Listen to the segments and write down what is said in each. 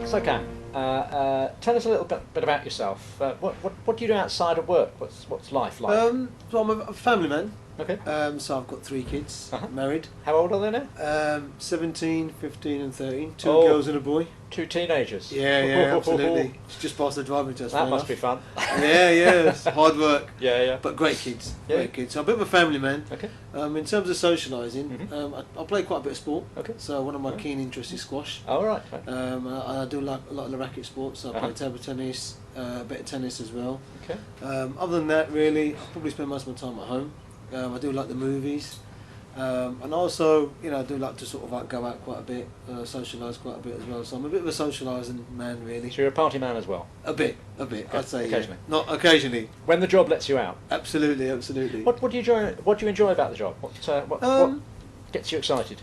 So Cam, tell us a little bit about yourself. What do you do outside of work? What's life like? So I'm a family man. Okay. So I've got 3 kids, Uh-huh. married. How old are they now? 17, 15 and 13. 2 Oh. girls and a boy. 2 teenagers. Yeah, absolutely. It's just past the driving test. That must be fun. Yeah, it's hard work. Yeah. But great kids, Yeah. great kids. So I'm a bit of a family man. Okay. In terms of socialising, Mhm. I play quite a bit of sport. Okay. So one of my Right. keen interests is squash. All right. Right. I do like a lot of the racket sports. So I play Uh-huh. table tennis, a bit of tennis as well. Okay. Other than that, really, I probably spend most of my time at home. I do like the movies, and also, I do like to sort of like go out quite a bit, socialise quite a bit as well. So I'm a bit of a socialising man, really. So you're a party man as well. A bit. Okay, I'd say occasionally. Yeah. Not occasionally. When the job lets you out. Absolutely. What do you enjoy? What do you enjoy about the job? What gets you excited?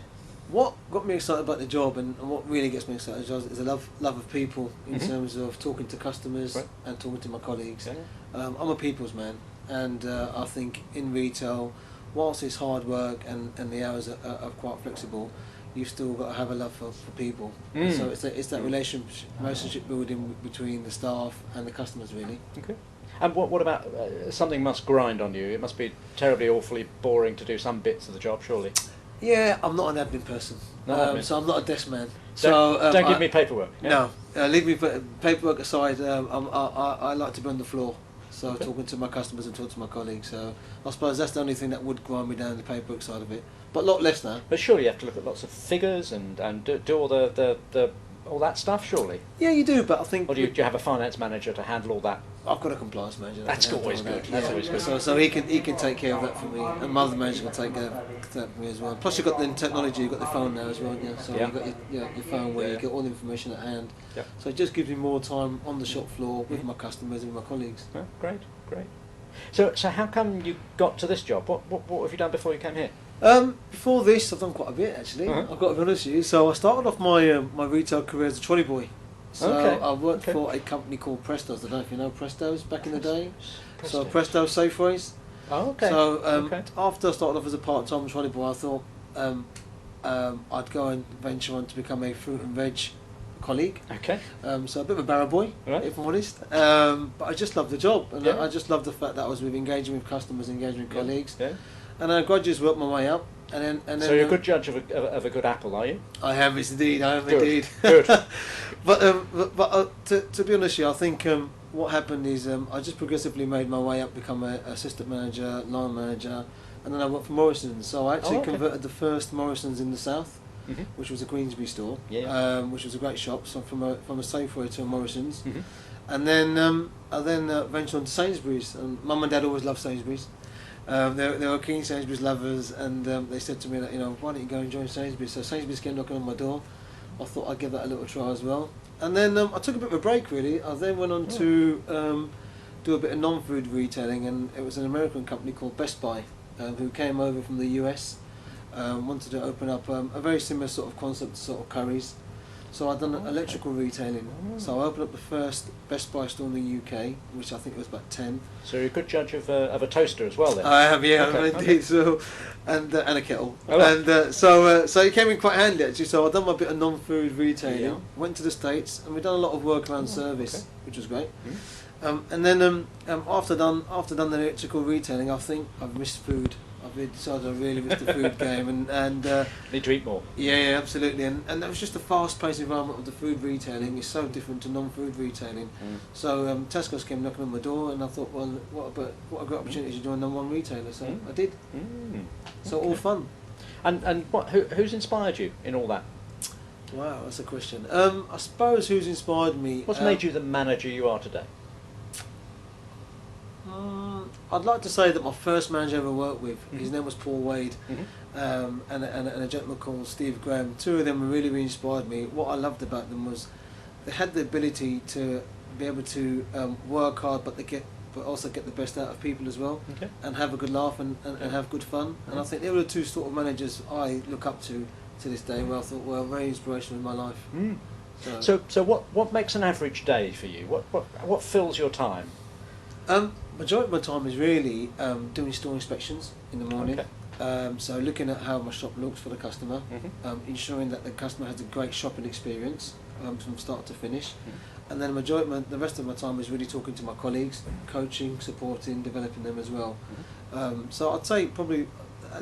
What got me excited about the job, and what really gets me excited is a love of people in Mhm. terms of talking to customers Right. and talking to my colleagues. Yeah. I'm a people's man, and I think in retail, whilst it's hard work and the hours are quite flexible, you've still got to have a love for people. Mm. So it's that relationship building between the staff and the customers, really. Okay. And what about something must grind on you? It must be terribly, awfully boring to do some bits of the job, surely. Yeah, I'm not an admin person, Not admin. so I'm not a desk man. Don't give me paperwork. Yeah? No, leave me paperwork aside. I like to be on the floor, so Okay. talking to my customers and talking to my colleagues. So I suppose that's the only thing that would grind me down, the paperwork side of it. But a lot less now. But surely you have to look at lots of figures and do all the all that stuff, surely. Yeah, you do, but I think Or do you have a finance manager to handle all that? I've got a compliance manager. That's can handle always all that. good. That's always good. So he can take care of that for me, and my other manager can take care of that for me as well. Plus you've got the technology, you've got the phone now as well. Yeah, so Yeah. you've got your phone where Yeah. you get all the information at hand. Yeah. So it just gives me more time on the shop floor with my customers and with my colleagues. Oh, great. So how come you got to this job? What have you done before you came here? Before this, I've done quite a bit actually. Uh-huh. I've got to be honest with you. So I started off my retail career as a trolley boy. So Okay. I worked Okay. for a company called Prestos. I don't know if you know Prestos back in the day. So Presto. Presto Safeways. Oh, okay. So Okay. after I started off as a part-time trolley boy, I thought I'd go and venture on to become a fruit and veg colleague. Okay. So a bit of a barrow boy, Right. if I'm honest. But I just loved the job, and Yeah. I just loved the fact that I was engaging with customers, engaging with Yeah. colleagues, Yeah. and I gradually worked my way up. And then So you're a good judge of a good apple, are you? I am indeed. I am Good. indeed. Good. but to be honest with you, I think what happened is I just progressively made my way up, become a assistant manager, line manager, and then I worked for Morrison's. So I actually Oh, okay. converted the first Morrison's in the south, Mhm. which was a Queensbury store, Yeah. which was a great shop. So from a Safeway to a Morrison's, Mhm. and then I ventured on to Sainsbury's. And Mum and Dad always loved Sainsbury's. They were keen Sainsbury's lovers, and they said to me that, why don't you go and join Sainsbury's? So Sainsbury's came knocking on my door. I thought I'd give that a little try as well. And then I took a bit of a break really. I then went on to do a bit of non-food retailing, and it was an American company called Best Buy who came over from the US, wanted to open up a very similar sort of concept to sort of Curry's. So I'd done electrical retailing. So I opened up the first Best Buy store in the UK, which I think was about 10. So you're a good judge of a toaster as well, then. I have, yeah, Okay, indeed. okay. So, and a kettle, Oh, right. and so it came in quite handy actually. So I've done my bit of non-food retailing. Yeah. Went to the States, and we've done a lot of work around service, okay. which was great. Mm. And then after done the electrical retailing, I think I've missed food. I've decided I really missed the food game, and Need to eat more. yeah, absolutely. And that was just the fast-paced environment of the food retailing is so different to non-food retailing. Mm. So Tesco's came knocking on my door, and I thought, well, what a great opportunity to join number one retailer. So I did. Mm. So Okay. all fun. And who's inspired you in all that? Wow, that's a question. I suppose who's inspired me? What's made you the manager you are today? I'd like to say that my first manager I ever worked with, his name was Paul Wade, Mm-hmm. and a gentleman called Steve Graham. Two of them really inspired me. What I loved about them was they had the ability to be able to work hard, but also get the best out of people as well, Okay. and have a good laugh and have good fun. And I think they were the two sort of managers I look up to this day, where I thought were very inspirational in my life. Mm. So what makes an average day for you? What fills your time? Majority of my time is really doing store inspections in the morning. Okay. So looking at how my shop looks for the customer, ensuring that the customer has a great shopping experience from start to finish, and then the rest of my time is really talking to my colleagues, coaching, supporting, developing them as well. So I'd say probably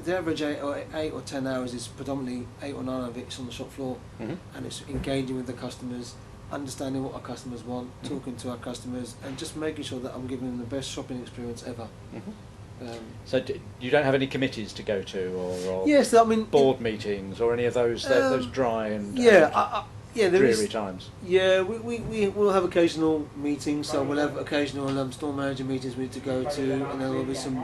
the average 8 or 10 hours is predominantly 8 or 9 of it is on the shop floor, and it's engaging with the customers, understanding what our customers want, talking to our customers, and just making sure that I'm giving them the best shopping experience ever. So you don't have any committees to go to, or yes, I mean board meetings, or any of those dry and there dreary is. times? Yeah, we will have occasional meetings, so we'll have occasional store manager meetings we need to go to, and there will be some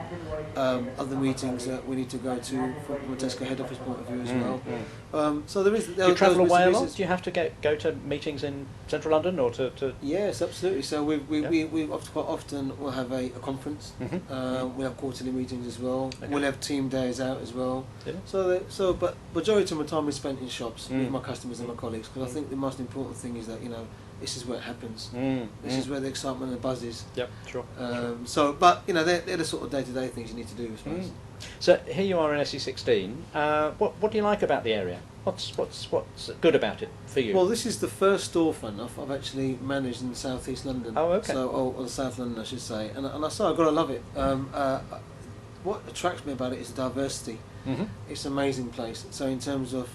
other meetings that we need to go to from a Tesco head office point of view as well. So there is. Do you travel away a lot? Do you have to go to meetings in central London, or to? Yes, absolutely. So we quite often we'll have a conference. We'll have quarterly meetings as well. Okay. We'll have team days out as well. Yeah. But majority of my time is spent in shops with my customers and my colleagues, because I think the most important thing is that this is where it happens. This is where the excitement and the buzz is. Yep, sure. But they're the sort of day-to-day things you need to do, I suppose. So here you are in SE16. What do you like about the area? What's good about it for you? Well, this is the first store fund I've actually managed in South East London. Oh, okay. Or South London, I should say. And I've got to love it. What attracts me about it is the diversity. It's an amazing place. So in terms of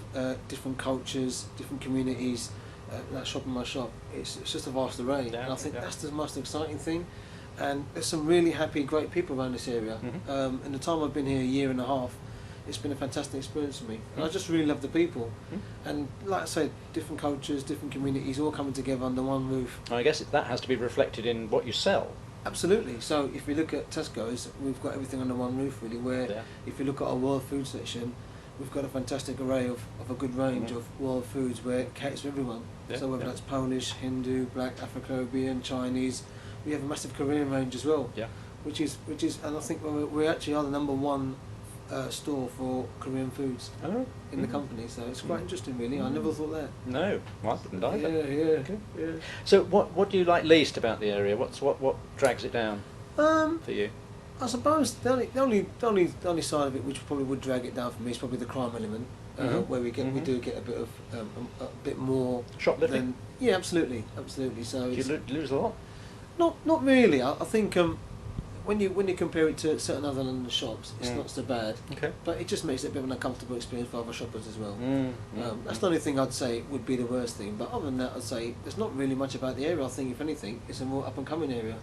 different cultures, different communities, that shop in my shop, it's just a vast array. And I think that's the most exciting thing. And there's some really happy, great people around this area. In the time I've been here, a year and a half, it's been a fantastic experience for me. And I just really love the people. And like I said, different cultures, different communities, all coming together under one roof. I guess that has to be reflected in what you sell. Absolutely. So if we look at Tesco's, we've got everything under one roof really, where if you look at our world food section, we've got a fantastic array of a good range of world foods where it caters for everyone. So whether that's Polish, Hindu, Black, Afro-Caribbean, Chinese, we have a massive Korean range as well. Which is, and I think we actually are the number one store for Korean foods in the company, so it's quite interesting really. I never thought that. No, I wouldn't either. Yeah. So what do you like least about the area? What drags it down for you? I suppose the only side of it which probably would drag it down for me is probably the crime element, where we do get a bit of a bit more shoplifting. Yeah, absolutely. So do you lose a lot? Not really. I think when you compare it to certain other London shops, it's not so bad. Okay. But it just makes it a bit of an uncomfortable experience for other shoppers as well. That's the only thing I'd say would be the worst thing. But other than that, I'd say there's not really much about the area. I think if anything, it's a more up and coming area.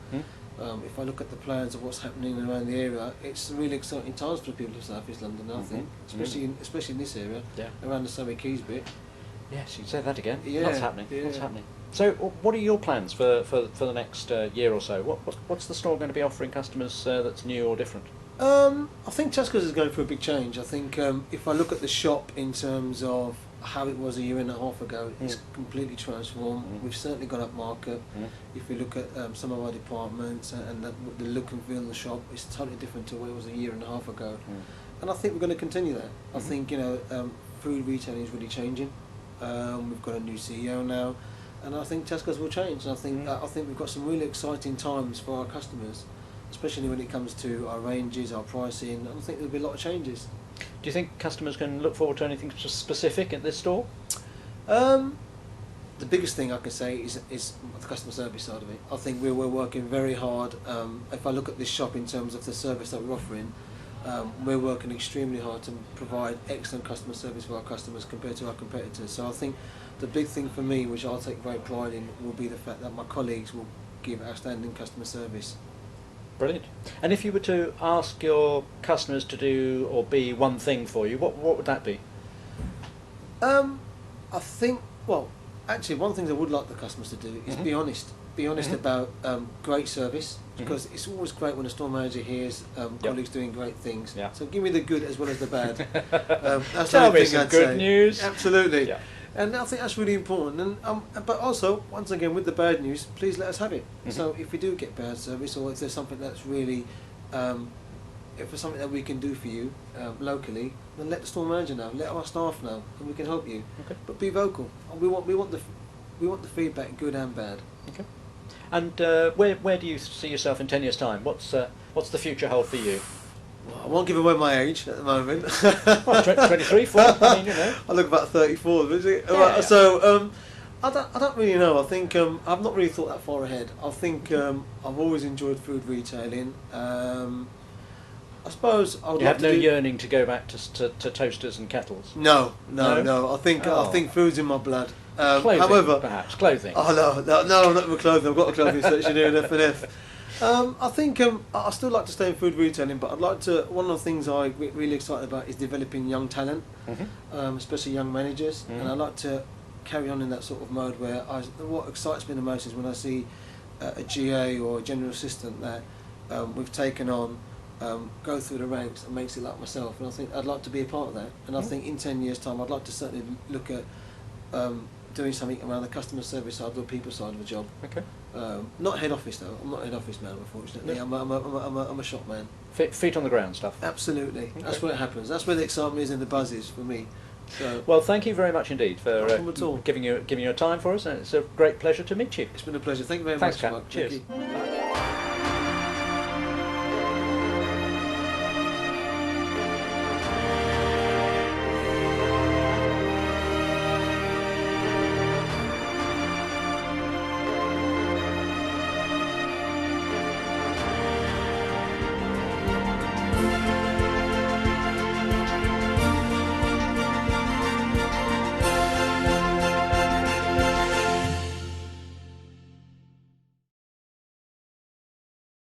If I look at the plans of what's happening around the area, it's really exciting times for the people of South East London. I think, especially in this area, around the Surrey Quays bit. Yes, you say that again. Yeah. Lots happening. What's happening? So, what are your plans for the next year or so? What's the store going to be offering customers that's new or different? I think Tesco's is going through a big change. I think if I look at the shop in terms of how it was a year and a half ago, it's completely transformed. We've certainly gone up market. If we look at some of our departments and the look and feel of the shop, it's totally different to what it was a year and a half ago. And I think we're going to continue that. I think food retailing is really changing. We've got a new CEO now. And I think Tesco's will change. And I think we've got some really exciting times for our customers, especially when it comes to our ranges, our pricing. And I think there'll be a lot of changes. Do you think customers can look forward to anything specific at this store? The biggest thing I can say is the customer service side of it. I think we're working very hard. If I look at this shop in terms of the service that we're offering, we're working extremely hard to provide excellent customer service for our customers compared to our competitors. So I think the big thing for me, which I'll take great pride in, will be the fact that my colleagues will give outstanding customer service. Brilliant. And if you were to ask your customers to do or be one thing for you, what would that be? I think, actually one thing I would like the customers to do is be honest. Be honest about great service, because it's always great when a store manager hears colleagues doing great things. So give me the good as well as the bad. That's Tell me some good news. Absolutely. And I think that's really important. And but also, once again, with the bad news, please let us have it. Mhm. So if we do get bad service, or if there's something that's really, if there's something that we can do for you locally, then let the store manager know, let our staff know, and we can help you. Okay. But be vocal. We want the feedback, good and bad. Okay. And where do you see yourself in 10 years' time? What's the future hold for you? Well, I won't give away my age at the moment. Well, 23, 4. I mean, you know. I look about 34. Is it? Yeah, yeah. So I don't really know. I think I've not really thought that far ahead. I think I've always enjoyed food retailing. I suppose I would You like have to no do... yearning to go back to toasters and kettles? No. No? I think Oh. food's in my blood. Clothing, However, perhaps. Clothing. oh no, not with clothing. I've got a clothing section here in F&F. I think I still like to stay in food retailing, but I'd like to. One of the things I'm really excited about is developing young talent, especially young managers, and I like to carry on in that sort of mode where what excites me the most is when I see a GA or a general assistant that we've taken on go through the ranks and makes it like myself, and I think I'd like to be a part of that. And I think in 10 years' time, I'd like to certainly look at doing something around the customer service side or the people side of the job. Okay. Not head office though. I'm not a head office man, unfortunately. No. I'm a shop man. Feet on the ground stuff. Absolutely. Okay. That's where it happens. That's where the excitement is and the buzz is for me. So Well, thank you very much indeed for No problem at all. giving your time for us, and it's a great pleasure to meet you. it's been a pleasure. Thank you very Thanks, much, Kat. Mark. Cheers. Thank you.